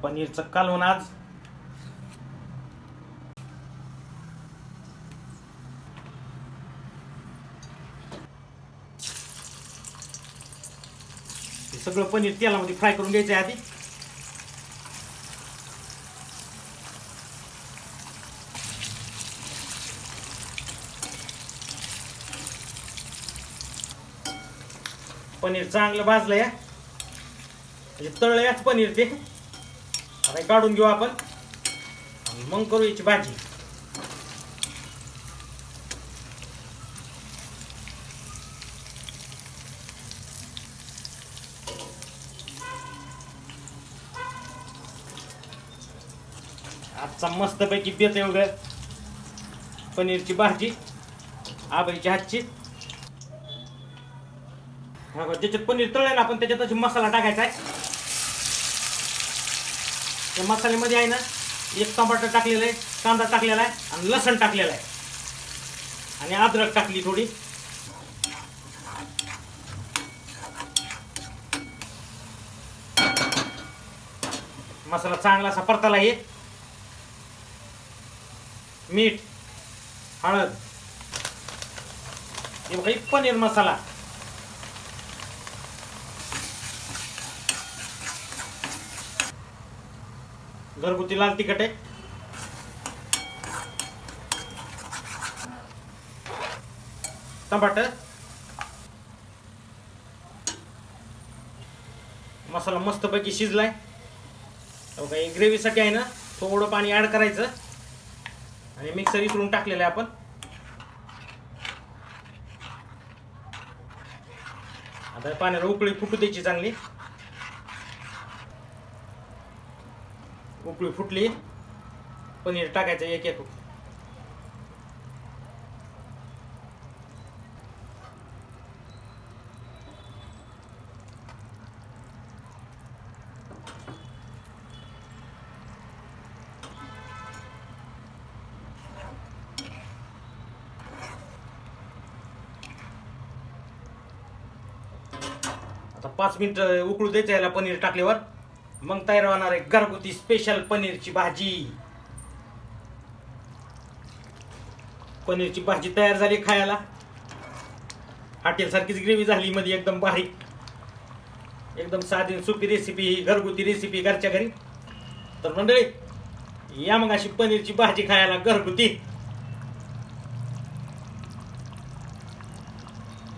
पनीरचं कालवण आज सगळं पनीर तेलामध्ये फ्राय करून घ्यायचं आहे आधी. पनीर चांगलं भाजलंय, म्हणजे तळलंयच पनीर ते. आता काढून घेऊ आपण आणि मग करू याची भाजी. आजचा मस्तपैकी बेत आहे वगैरे पनीरची भाजी आबाईच्या हातची. ज्याच्यात पनीर तळलं ना आपण त्याच्यात मसाला टाकायचा आहे. त्या मसाल्यामध्ये आहे ना एक टमाटर टाकलेलं आहे, कांदा टाकलेला आहे आणि लसण टाकलेला आहे आणि अद्रक टाकली थोडी. मसाला चांगला असा परताला आहे. मीठ, हळद, हे बघा पनीर मसाला, घरगुती लाल तिखट आहे, टमाटर. मसाला मस्तपैकी शिजलाय. ग्रेव्हीसाठी आहे ना थोडं पाणी ऍड करायचं आणि मिक्सर इकडून टाकलेलं आहे आपण. आता पाण्याला उकळी फुटू द्यायची चांगली. उकळी फुटली, पनीर टाकायचं एक एक. आता 5 मिनिट उकळू द्यायचं याला पनीर टाकल्यावर. मग तयार होणार आहे घरगुती स्पेशल पनीरची भाजी. पनीरची भाजी तयार झाली खायला. हॉटेल सारखीच ग्रेव्ही झाली मध्ये, एकदम बारीक, एकदम साधी सोपी रेसिपी, ही घरगुती रेसिपी घरच्या घरी. तर मंडळी या मग अशी पनीरची भाजी खायला घरगुती.